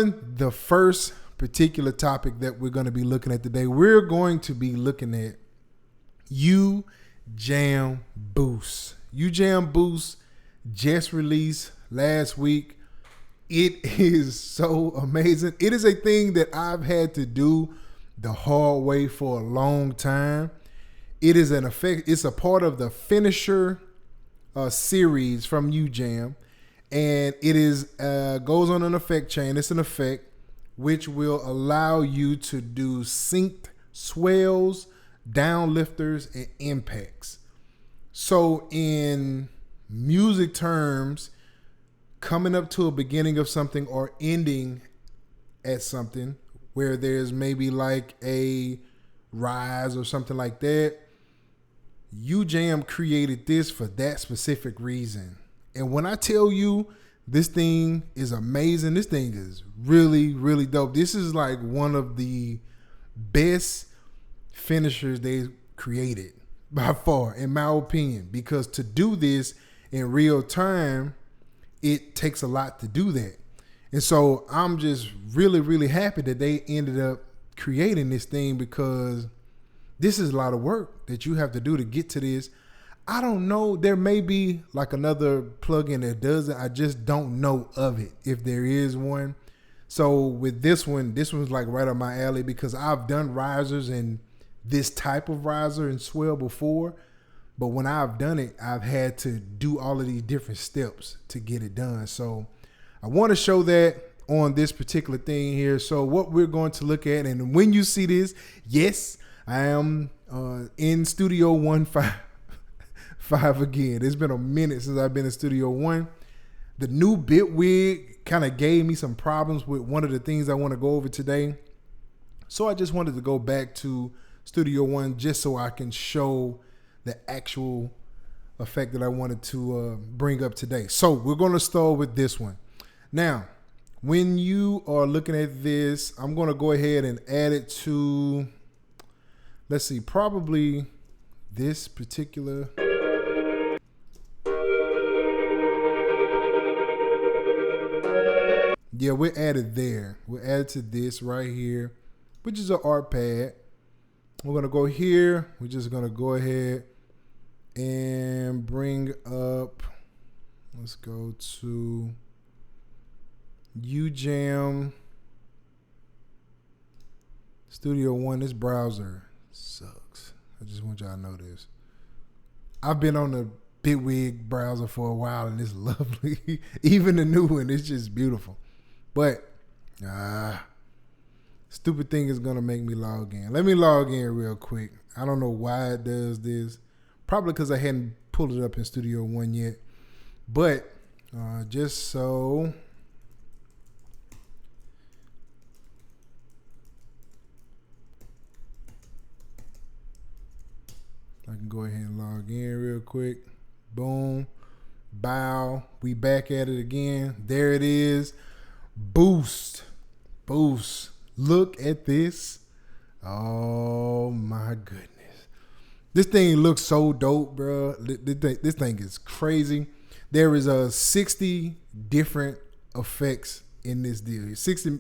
on the first particular topic that we're going to be looking at today, we're going to be looking at Ujam Boost. Ujam Boost just released last week. It is so amazing. It is a thing that I've had to do the hard way for a long time. It is an effect. It's a part of the finisher series from Ujam, and it is goes on an effect chain. It's an effect which will allow you to do synced swells, downlifters, and impacts. So in music terms, coming up to a beginning of something or ending at something where there's maybe like a rise or something like that, Ujam created this for that specific reason. And when I tell you this thing is amazing, this thing is really, really dope. This is like one of the best finishers they created by far, in my opinion, because to do this in real time, it takes a lot to do that. And so I'm just really, really happy that they ended up creating this thing, because this is a lot of work that you have to do to get to this. I don't know. There may be like another plugin that does it. I just don't know of it, if there is one. So with this one's like right up my alley, because I've done risers and this type of riser and swell before. But when I've done it, I've had to do all of these different steps to get it done. So I want to show that on this particular thing here. So what we're going to look at, and when you see this, yes, I am in Studio 1.5 again. It's been a minute since I've been in Studio 1. The new Bitwig kind of gave me some problems with one of the things I want to go over today. So I just wanted to go back to Studio 1 just so I can show the actual effect that I wanted to bring up today. So we're going to start with this one. Now, when you are looking at this, I'm going to go ahead and add it to, let's see, probably this particular. Yeah, we're added there. We're added to this right here, which is an art pad. We're going to go here. We're just going to go ahead and bring up, let's go to Ujam Studio 1. This browser sucks. I just want y'all to know this. I've been on the Bitwig browser for a while, and it's lovely. Even the new one, it's just beautiful. But stupid thing is gonna make me log in. Let me log in real quick. I don't know why it does this. Probably because I hadn't pulled it up in Studio 1 yet. But just so I can go ahead and log in real quick. Boom. Bow. We back at it again. There it is. Boost. Look at this. Oh my goodness. This thing looks so dope, bro. This thing is crazy. There is 60 different effects in this deal. 60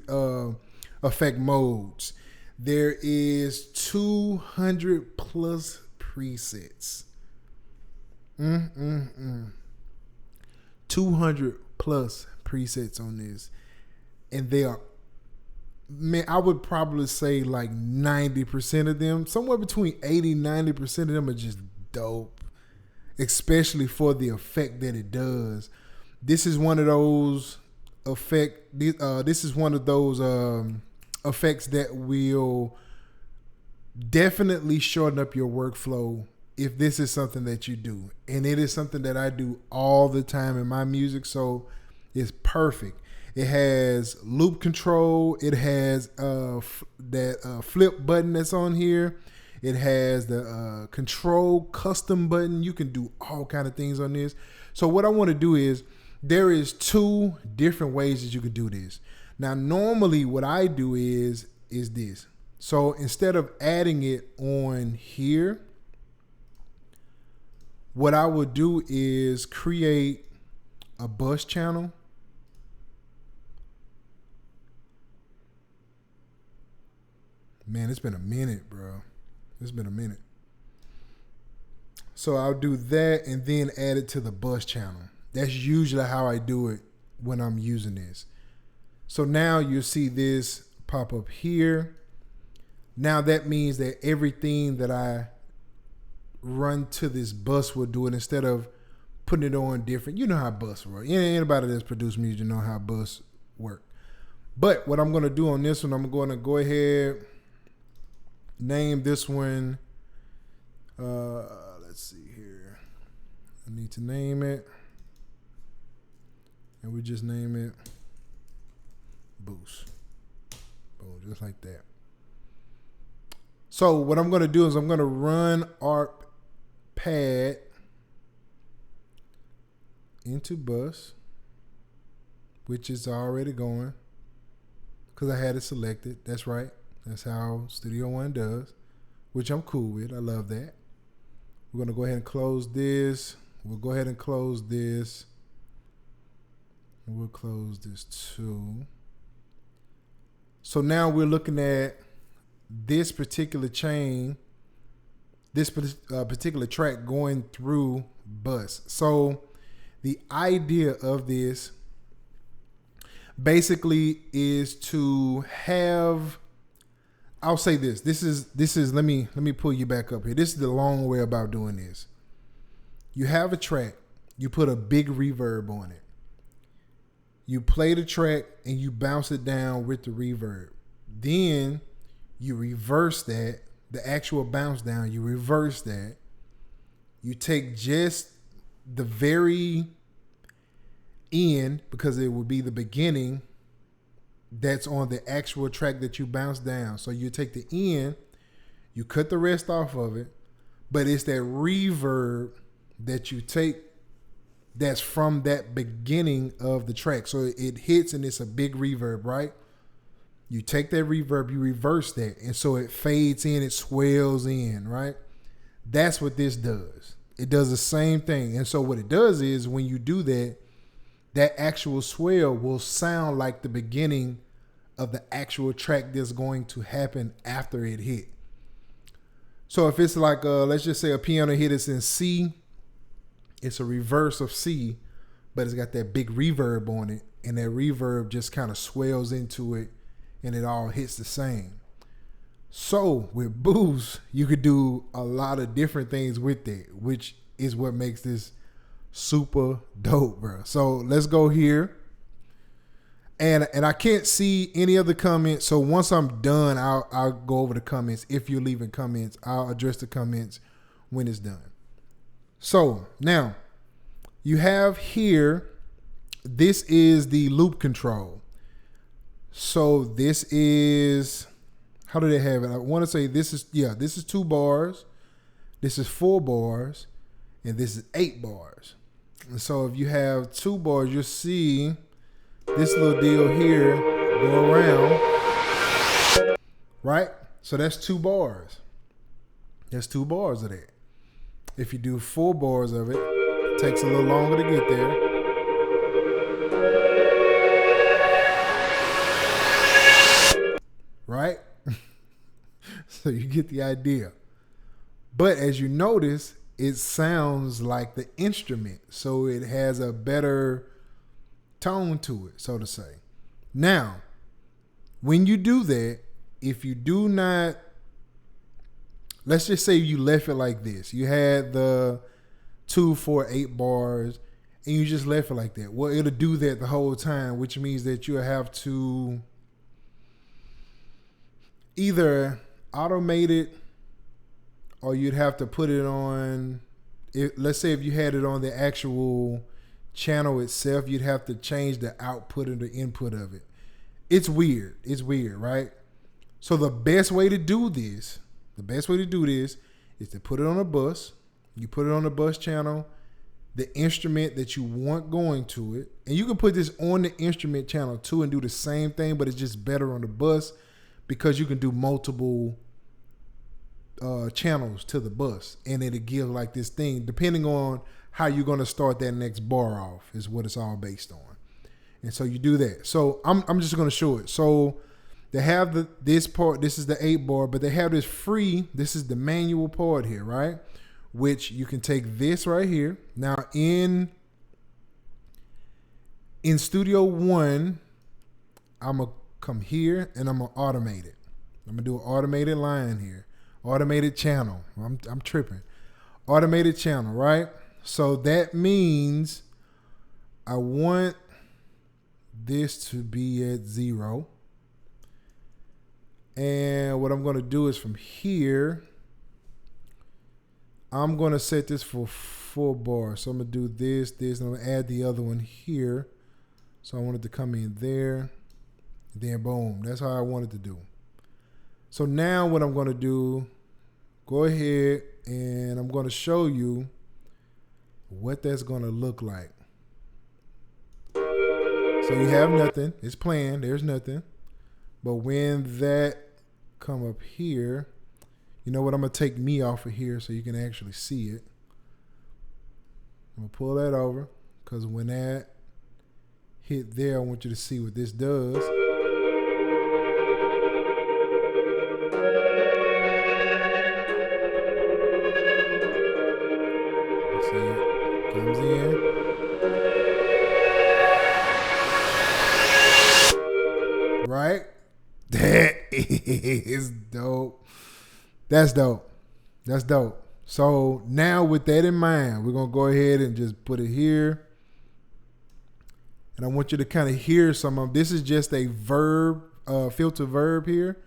effect modes. There is 200 plus presets. 200 plus presets on this. And they are, man, I would probably say like 90% of them, somewhere between 80-90% of them are just dope, especially for the effect that it does. This is one of those effects that will definitely shorten up your workflow if this is something that you do. And it is something that I do all the time in my music, so it's perfect. It has loop control. It has that flip button that's on here. It has the control custom button. You can do all kind of things on this. So what I want to do is, there is 2 different ways that you could do this. Now, normally what I do is this. So instead of adding it on here, what I would do is create a bus channel. Man, it's been a minute, bro. It's been a minute. So I'll do that and then add it to the bus channel. That's usually how I do it when I'm using this. So now you'll see this pop up here. Now that means that everything that I run to this bus will do it instead of putting it on different. You know how bus work. Anybody that's produced music know how bus work. But what I'm going to do on this one, I'm going to go ahead, name this one. Let's see here. I need to name it. And we just name it Boost. Boom, just like that. So what I'm going to do is I'm going to run ARP pad into bus, which is already going because I had it selected. That's right. That's how Studio One does, which I'm cool with. I love that. We're going to go ahead and close this. We'll go ahead and close this. And we'll close this too. So now we're looking at this particular chain, this particular track going through bus. So the idea of this basically is to have, I'll say this. This is let me pull you back up here. This is the long way about doing this. You have a track, you put a big reverb on it. You play the track and you bounce it down with the reverb. Then you reverse that, the actual bounce down, you reverse that. You take just the very end, because it will be the beginning that's on the actual track that you bounce down. So you take the end, you cut the rest off of it, but it's that reverb that you take that's from that beginning of the track. So it hits and it's a big reverb, right? You take that reverb, you reverse that, and so it fades in, it swells in, right? That's what this does. It does the same thing. And so what it does is when you do that, that actual swell will sound like the beginning of the actual track that's going to happen after it hit. So if it's like, let's just say a piano hit is in C, it's a reverse of C, but it's got that big reverb on it, and that reverb just kind of swells into it, and it all hits the same. So with Boost, you could do a lot of different things with it, which is what makes this super dope, bro. So let's go here. And I can't see any other comments. So once I'm done, I'll go over the comments. If you're leaving comments, I'll address the comments when it's done. So now you have here, this is the loop control. So this is, how do they have it? I want to say this is 2 bars. This is 4 bars. And this is 8 bars. And so if you have 2 bars, you'll see this little deal here go around, right? So that's 2 bars. That's 2 bars of that. If you do 4 bars of it, it takes a little longer to get there. Right? So you get the idea. But as you notice, it sounds like the instrument. So it has a better tone to it, so to say. Now, when you do that, if you do not, let's just say you left it like this. You had the 2, 4, 8 bars, and you just left it like that. Well, it'll do that the whole time, which means that you'll have to either automate it, or you'd have to put it on, let's say if you had it on the actual channel itself, you'd have to change the output and the input of it. It's weird. It's weird, right? So the best way to do this is to put it on a bus. You put it on the bus channel, the instrument that you want going to it, and you can put this on the instrument channel too and do the same thing, but it's just better on the bus because you can do multiple channels to the bus, and it'll give like this thing depending on how you're going to start that next bar off is what it's all based on. And so you do that. So I'm just going to show it. So They have this part. This is the 8 bar, but they have this free. This is the manual part here, right? Which you can take this right here. Now in Studio One, I'm gonna come here and I'm gonna automate it. I'm gonna do an automated line here, automated channel. I'm tripping. Automated channel, right? So that means I want this to be at 0. And what I'm going to do is from here, I'm going to set this for 4 bars. So I'm going to do this, and I'm going to add the other one here. So I want it to come in there. Then boom, that's how I want it to do. So now what I'm going to do, go ahead and I'm going to show you what that's going to look like. So you have nothing. It's playing. There's nothing. But when that come up here, you know what? I'm going to take me off of here so you can actually see it. I'm going to pull that over because when that hit there, I want you to see what this does. See it comes in. Right? That is dope. That's dope. That's dope. So now with that in mind, we're going to go ahead and just put it here. And I want you to kind of hear some of this. Is just a verb, filter verb here.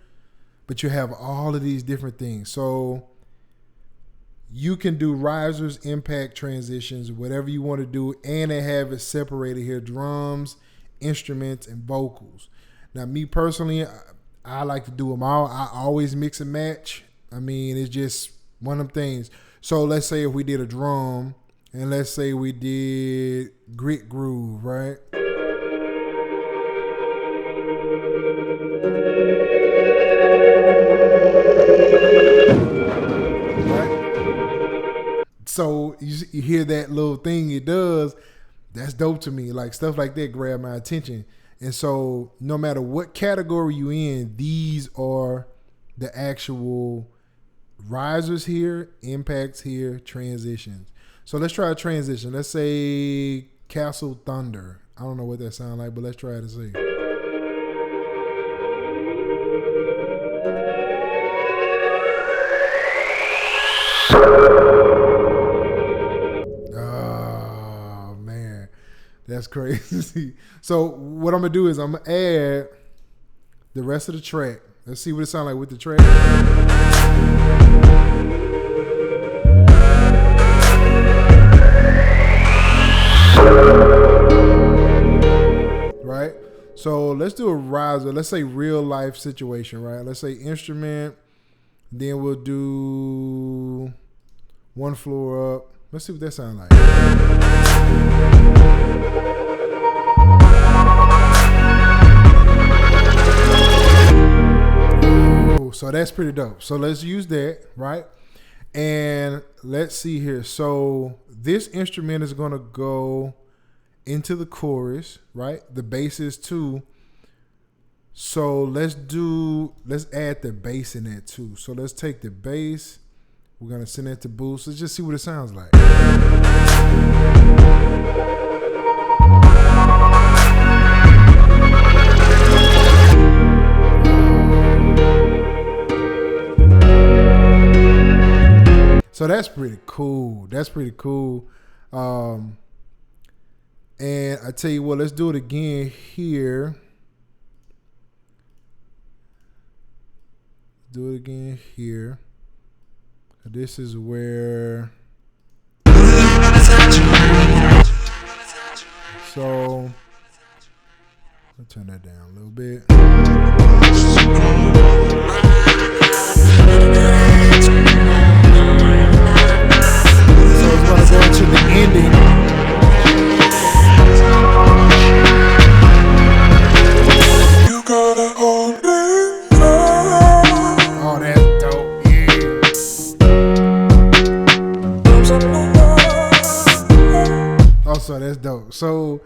But you have all of these different things. So you can do risers, impact, transitions, whatever you want to do. And they have it separated here. Drums, instruments, and vocals. Now, me personally, I like to do them all. I always mix and match. I mean, it's just one of them things. So let's say if we did a drum, and let's say we did grit groove, right? Right? So you hear that little thing it does. That's dope to me. Like stuff like that grab my attention. And so no matter what category you in, these are the actual risers here, impacts here, transitions. So let's try a transition. Let's say Castle Thunder. I don't know what that sounds like, but let's try it and see. Oh, man. That's crazy. So what I'm going to do is I'm going to add the rest of the track. Let's see what it sounds like with the track. Right? So let's do a riser. Let's say real life situation, right? Let's say instrument. Then we'll do one floor up. Let's see what that sounds like. Oh, so that's pretty dope. So let's use that, right? And let's see here. So this instrument is going to go into the chorus, right? The bass is too. So let's add the bass in that too. So let's take the bass. We're going to send that to boost. Let's just see what it sounds like. So that's pretty cool. That's pretty cool. And I tell you what, let's do it again here. Do it again here. This is where. So I'll turn that down a little bit. So it's going to go into the ending. You gotta hold me. Oh, that's dope. Yeah. Oh, so that's dope. So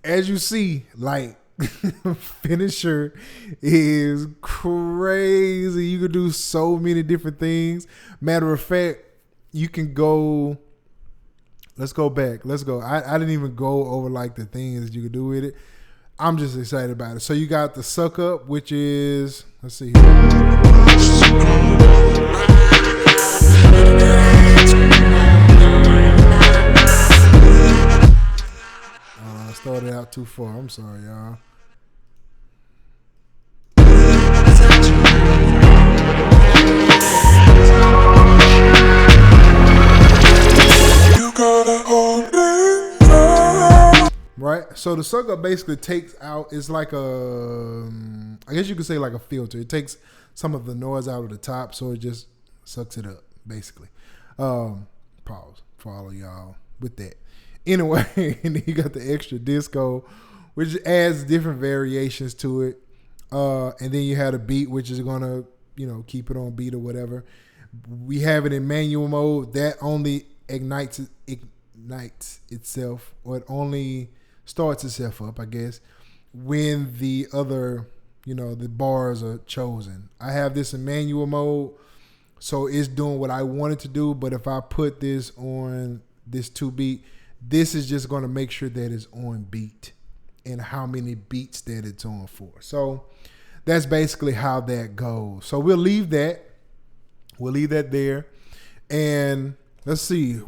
as you see, like finisher is crazy. You can do so many different things. Matter of fact, you can go. Let's go back. Let's go. I didn't even go over like the things that you could do with it. I'm just excited about it. So you got the suck up, which is, let's see here. I started out too far. I'm sorry, y'all. Right, so the suck up basically takes out. It's like I guess you could say like a filter. It takes some of the noise out of the top, so it just sucks it up, basically. Pause for all of y'all with that. Anyway, and then you got the extra disco, which adds different variations to it. And then you have a beat, which is gonna, keep it on beat or whatever. We have it in manual mode. That only ignites itself, or it only starts itself up, I guess, when the other, the bars are chosen. I have this in manual mode, so it's doing what I want it to do. But if I put this on this 2-beat, this is just going to make sure that it's on beat and how many beats that it's on for. So that's basically how that goes. So we'll leave that there. And let's see.